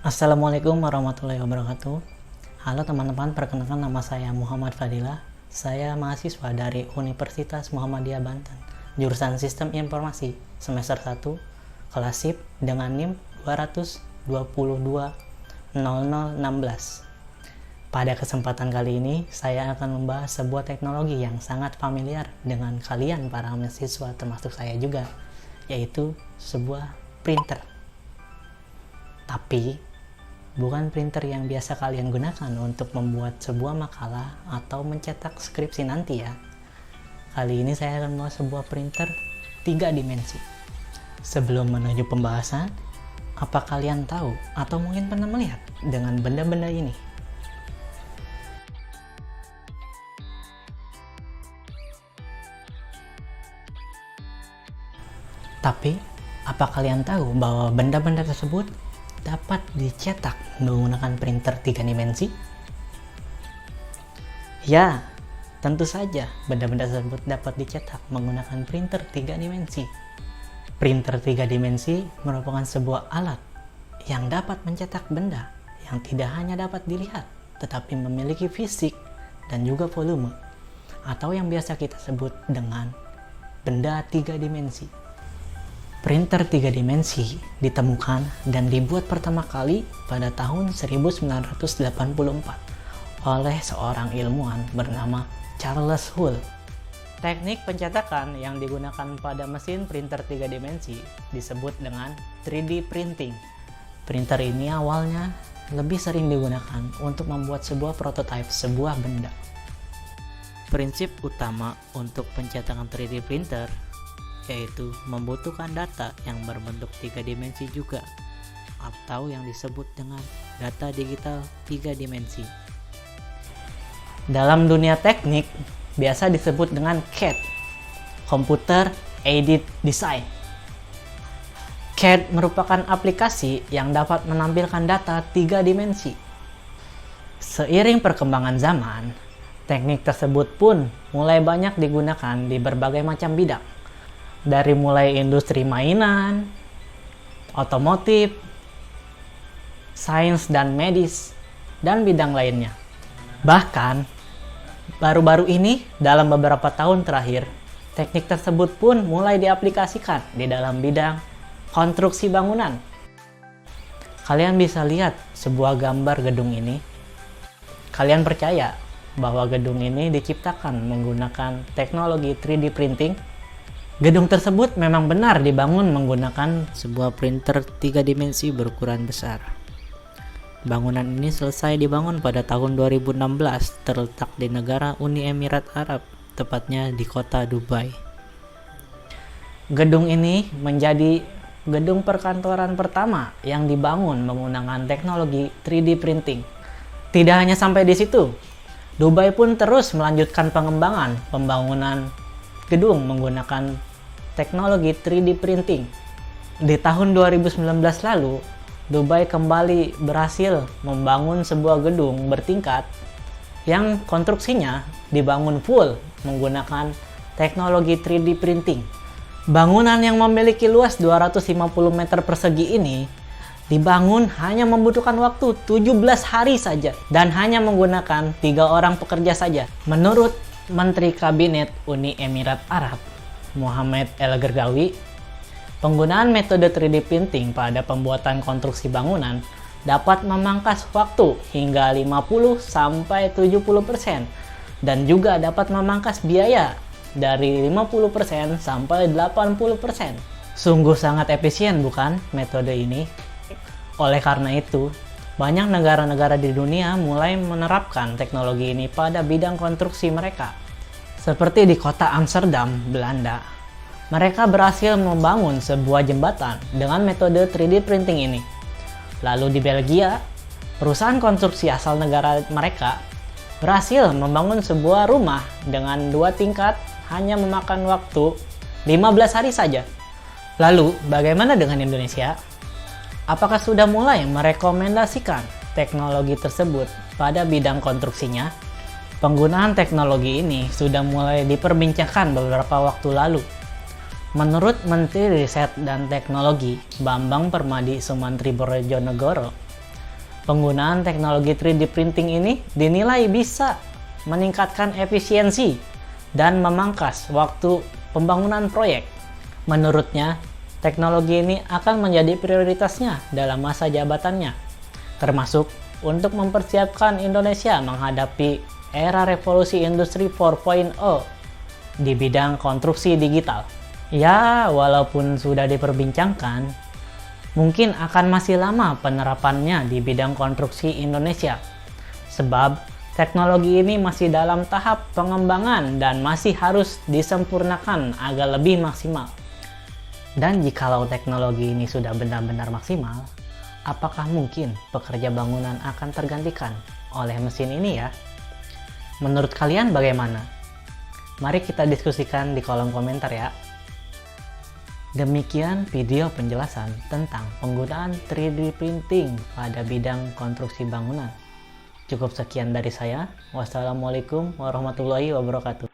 Assalamualaikum warahmatullahi wabarakatuh. Halo teman-teman, perkenalkan nama saya Muhammad Fadilah. Saya mahasiswa dari Universitas Muhammadiyah Banten, jurusan Sistem Informasi, semester 1, kelas SIP dengan NIM 2220016. Pada kesempatan kali ini, saya akan membahas sebuah teknologi yang sangat familiar dengan kalian para mahasiswa, termasuk saya juga, yaitu sebuah printer. Tapi bukan printer yang biasa kalian gunakan untuk membuat sebuah makalah atau mencetak skripsi nanti ya. Kali ini saya akan membawa sebuah printer 3 dimensi. Sebelum menuju pembahasan, apa kalian tahu atau mungkin pernah melihat dengan benda-benda ini? Tapi, apa kalian tahu bahwa benda-benda tersebut dapat dicetak menggunakan printer 3 dimensi? Ya, tentu saja benda-benda tersebut dapat dicetak menggunakan printer 3 dimensi. Printer 3 dimensi merupakan sebuah alat yang dapat mencetak benda yang tidak hanya dapat dilihat, tetapi memiliki fisik dan juga volume, atau yang biasa kita sebut dengan benda 3 dimensi. Printer 3 dimensi ditemukan dan dibuat pertama kali pada tahun 1984 oleh seorang ilmuwan bernama Charles Hull. Teknik pencetakan yang digunakan pada mesin printer 3 dimensi disebut dengan 3D printing. Printer ini awalnya lebih sering digunakan untuk membuat sebuah prototipe sebuah benda. Prinsip utama untuk pencetakan 3D printer yaitu membutuhkan data yang berbentuk 3 dimensi juga, atau yang disebut dengan data digital 3 dimensi. Dalam dunia teknik, biasa disebut dengan CAD, Computer Aided Design. CAD merupakan aplikasi yang dapat menampilkan data 3 dimensi. Seiring perkembangan zaman, teknik tersebut pun mulai banyak digunakan di berbagai macam bidang. Dari mulai industri mainan, otomotif, sains dan medis, dan bidang lainnya. Bahkan, baru-baru ini dalam beberapa tahun terakhir, teknik tersebut pun mulai diaplikasikan di dalam bidang konstruksi bangunan. Kalian bisa lihat sebuah gambar gedung ini. Kalian percaya bahwa gedung ini diciptakan menggunakan teknologi 3D printing? Gedung tersebut memang benar dibangun menggunakan sebuah printer 3 dimensi berukuran besar. Bangunan ini selesai dibangun pada tahun 2016, terletak di negara Uni Emirat Arab, tepatnya di kota Dubai. Gedung ini menjadi gedung perkantoran pertama yang dibangun menggunakan teknologi 3D printing. Tidak hanya sampai di situ, Dubai pun terus melanjutkan pengembangan pembangunan gedung menggunakan teknologi 3D printing. Di tahun 2019 lalu, Dubai kembali berhasil membangun sebuah gedung bertingkat yang konstruksinya dibangun full menggunakan teknologi 3D printing. Bangunan yang memiliki luas 250 meter persegi ini dibangun hanya membutuhkan waktu 17 hari saja dan hanya menggunakan 3 orang pekerja saja. Menurut Menteri Kabinet Uni Emirat Arab, Mohammed El-Gergawi, penggunaan metode 3D printing pada pembuatan konstruksi bangunan dapat memangkas waktu hingga 50-70% dan juga dapat memangkas biaya dari 50% sampai 80%. Sungguh sangat efisien bukan metode ini? Oleh karena itu, banyak negara-negara di dunia mulai menerapkan teknologi ini pada bidang konstruksi mereka. Seperti di kota Amsterdam, Belanda, mereka berhasil membangun sebuah jembatan dengan metode 3D printing ini. Lalu di Belgia, perusahaan konstruksi asal negara mereka berhasil membangun sebuah rumah dengan 2 tingkat hanya memakan waktu 15 hari saja. Lalu, bagaimana dengan Indonesia? Apakah sudah mulai merekomendasikan teknologi tersebut pada bidang konstruksinya? Penggunaan teknologi ini sudah mulai diperbincangkan beberapa waktu lalu. Menurut Menteri Riset dan Teknologi Bambang Permadi Sumantri Brojonegoro, Penggunaan teknologi 3D printing ini dinilai bisa meningkatkan efisiensi dan memangkas waktu pembangunan proyek. Menurutnya, teknologi ini akan menjadi prioritasnya dalam masa jabatannya, termasuk untuk mempersiapkan Indonesia menghadapi era revolusi industri 4.0 di bidang konstruksi digital. Ya, walaupun sudah diperbincangkan, mungkin akan masih lama penerapannya di bidang konstruksi Indonesia, sebab teknologi ini masih dalam tahap pengembangan dan masih harus disempurnakan agar lebih maksimal. Dan jikalau teknologi ini sudah benar-benar maksimal, apakah mungkin pekerja bangunan akan tergantikan oleh mesin ini ya? Menurut kalian bagaimana? Mari kita diskusikan di kolom komentar ya. Demikian video penjelasan tentang penggunaan 3D printing pada bidang konstruksi bangunan. Cukup sekian dari saya. Wassalamualaikum warahmatullahi wabarakatuh.